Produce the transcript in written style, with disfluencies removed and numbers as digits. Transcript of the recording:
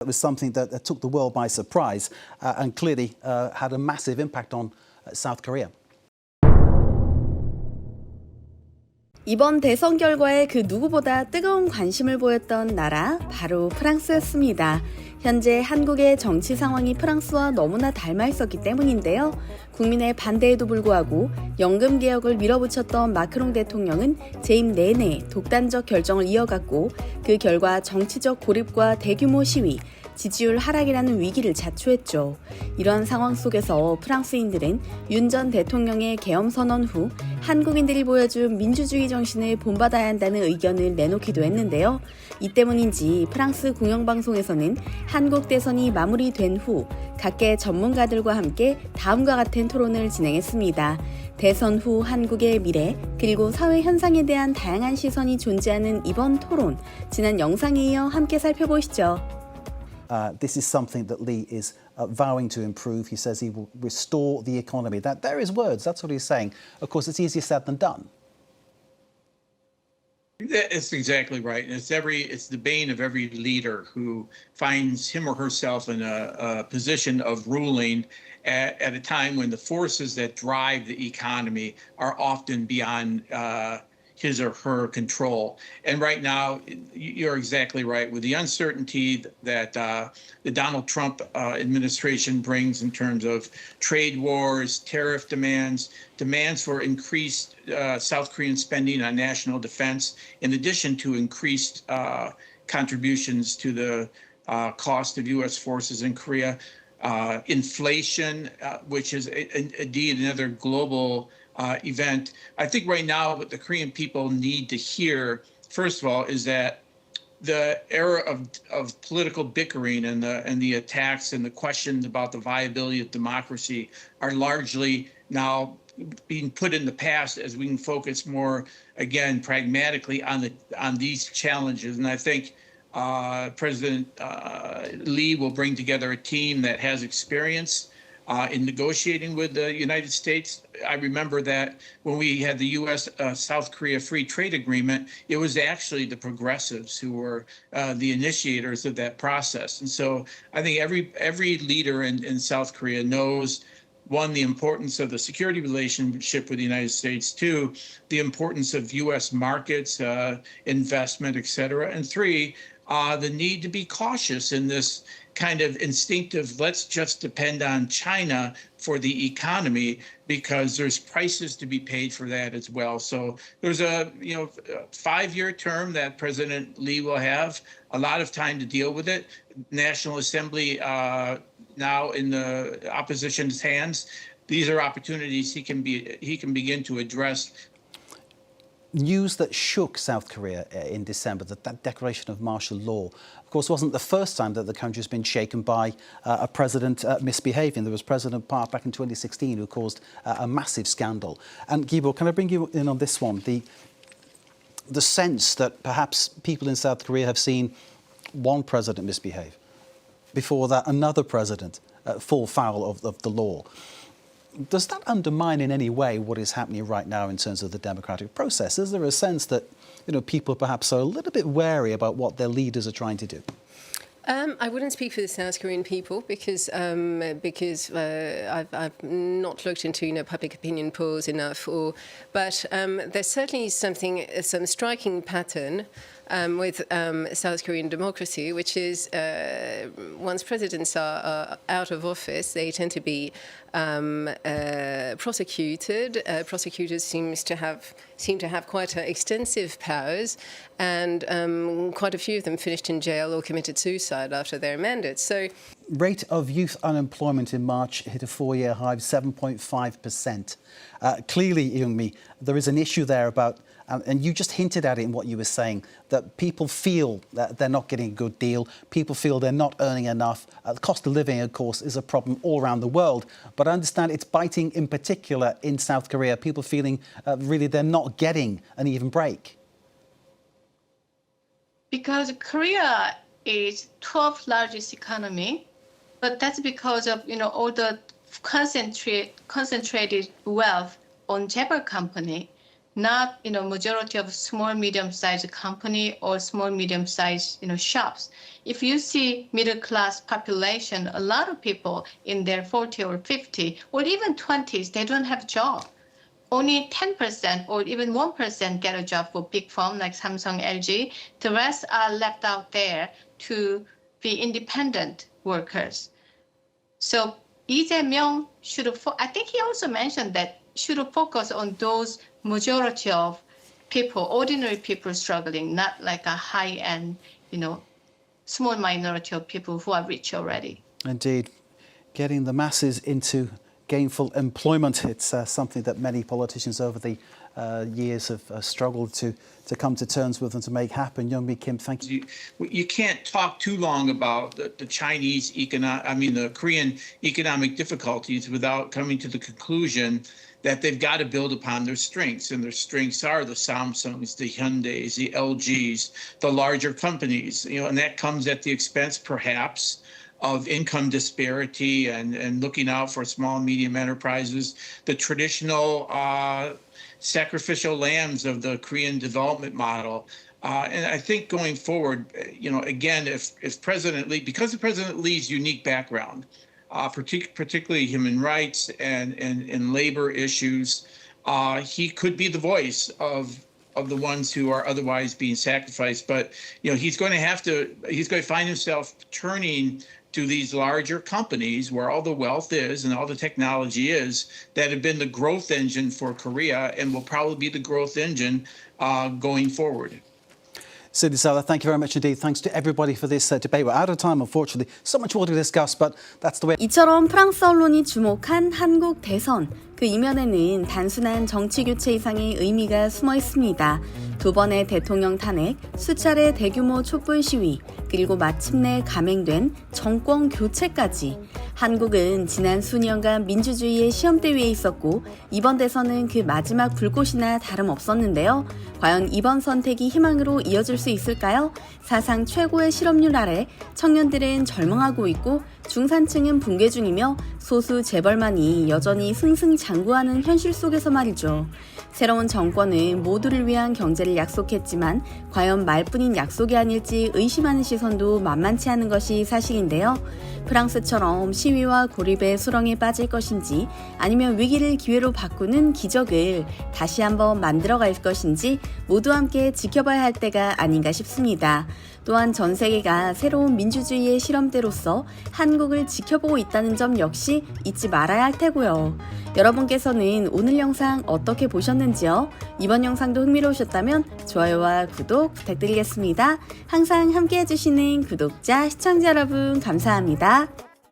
It was something that took the world by surprise and clearly had a massive impact on South Korea. 이번 대선 결과에 그 누구보다 뜨거운 관심을 보였던 나라 바로 프랑스였습니다. 현재 한국의 정치 상황이 프랑스와 너무나 닮아 있었기 때문인데요. 국민의 반대에도 불구하고 연금 개혁을 밀어붙였던 마크롱 대통령은 재임 내내 독단적 결정을 이어갔고 그 결과 정치적 고립과 대규모 시위, 지지율 하락이라는 위기를 자초했죠. 이런 상황 속에서 프랑스인들은 윤 전 대통령의 계엄 선언 후 한국인들이 보여준 민주주의 정신을 본받아야 한다는 의견을 내놓기도 했는데요. 이 때문인지 프랑스 공영방송에서는 한국 대선이 마무리된 후 각계 전문가들과 함께 다음과 같은 토론을 진행했습니다. 대선 후 한국의 미래 그리고 사회 현상에 대한 다양한 시선이 존재하는 이번 토론, 지난 영상에 이어 함께 살펴보시죠. This is something that Lee is vowing to improve. He says he will restore the economy. They're his words. That's what he's saying. Of course, it's easier said than done. That's exactly right. And it's the bane of every leader who finds him or herself in a position of ruling at a time when the forces that drive the economy are often beyond his or her control. And right now, you're exactly right. With the uncertainty that the Donald Trump administration brings in terms of trade wars, tariff demands for increased South Korean spending on national defense, in addition to increased contributions to the cost of U.S. forces in Korea, inflation, which is indeed another global event. I think right now what the Korean people need to hear, first of all, is that the era of political bickering and the attacks and the questions about the viability of democracy are largely now being put in the past as we can focus more, again, pragmatically on these challenges. And I think President Lee will bring together a team that has experience in negotiating with the United States. I remember that when we had the U.S.-South Korea Free Trade Agreement, it was actually the progressives who were the initiators of that process. And so I think every leader in South Korea knows, one, the importance of the security relationship with the United States, two, the importance of U.S. markets, investment, et cetera, and three, the need to be cautious in this kind of instinctive, let's just depend on China for the economy, because there's prices to be paid for that as well. So there's a 5-year term that President Lee will have, a lot of time to deal with it. National Assembly now in the opposition's hands. These are opportunities he can begin to address. News that shook South Korea in December, that declaration of martial law, of course, wasn't the first time that the country's been shaken by a president misbehaving. There was President Park back in 2016 who caused a massive scandal. And Gibo, can I bring you in on this one? The sense that perhaps people in South Korea have seen one president misbehave, before that another president fall foul of the law. Does that undermine in any way what is happening right now in terms of the democratic process? Is there a sense that people perhaps are a little bit wary about what their leaders are trying to do? I wouldn't speak for the South Korean people because I've not looked into public opinion polls enough. But there's certainly some striking pattern with South Korean democracy, which is once presidents are out of office, they tend to be prosecuted. Prosecutors seem to have quite extensive powers, and quite a few of them finished in jail or committed suicide after their mandates. So, rate of youth unemployment in March hit a 4-year high of 7.5%. Clearly, Young-mi, there is an issue there about, and you just hinted at it in what you were saying, that people feel that they're not getting a good deal, people feel they're not earning enough. The cost of living, of course, is a problem all around the world, but I understand it's biting in particular in South Korea, people feeling really they're not getting an even break. Because Korea is 12th largest economy, but that's because of all the concentrated wealth on Japan company. not majority of small medium-sized company or small medium-sized shops. If you see middle class population, a lot of people in their 40 or 50 or even 20s, they don't have job. Only 10% or even 1% get a job for big firm like Samsung, LG. The rest are left out there to be independent workers. So Lee Jae-myung I think he also mentioned that should focus on those majority of people, ordinary people struggling, not like a high-end, small minority of people who are rich already. Indeed, getting the masses into gainful employment, it's something that many politicians over the years have struggled to come to terms with and to make happen. Young-mi Kim, thank you. You can't talk too long about the Chinese the Korean economic difficulties without coming to the conclusion that they've got to build upon their strengths, and their strengths are the Samsungs, the Hyundais, the LGs, the larger companies, and that comes at the expense, perhaps, of income disparity and looking out for small and medium enterprises, the traditional sacrificial lambs of the Korean development model. And I think going forward, again, if President Lee, because of President Lee's unique background, particularly human rights and labor issues, he could be the voice of the ones who are otherwise being sacrificed. But he's going to find himself turning to these larger companies where all the wealth is and all the technology is that have been the growth engine for Korea and will probably be the growth engine going forward. Cindy Sala, thank you very much indeed. Thanks to everybody for this debate. We're out of time, unfortunately. So much more to discuss, but that's the way. 이처럼 프랑스 언론이 주목한 한국 대선. 그 이면에는 단순한 정치 교체 이상의 의미가 숨어 있습니다. 2번의 대통령 탄핵, 수차례 대규모 촛불 시위, 그리고 마침내 감행된 정권 교체까지. 한국은 지난 수년간 민주주의의 시험대 위에 있었고 이번 대선은 그 마지막 불꽃이나 다름없었는데요. 과연 이번 선택이 희망으로 이어질 수 있을까요? 사상 최고의 실업률 아래 청년들은 절망하고 있고 중산층은 붕괴 중이며 소수 재벌만이 여전히 승승장구하는 현실 속에서 말이죠. 새로운 정권은 모두를 위한 경제를 약속했지만 과연 말뿐인 약속이 아닐지 의심하는 시선도 만만치 않은 것이 사실인데요. 프랑스처럼 시위와 고립의 수렁에 빠질 것인지 아니면 위기를 기회로 바꾸는 기적을 다시 한번 만들어갈 것인지 모두 함께 지켜봐야 할 때가 아닌가 싶습니다. 또한 전 세계가 새로운 민주주의의 실험대로서 한국을 지켜보고 있다는 점 역시 잊지 말아야 할 테고요. 여러분께서는 오늘 영상 어떻게 보셨는지요? 이번 영상도 흥미로우셨다면 좋아요와 구독 부탁드리겠습니다. 항상 함께 해주시는 구독자, 시청자 여러분 감사합니다.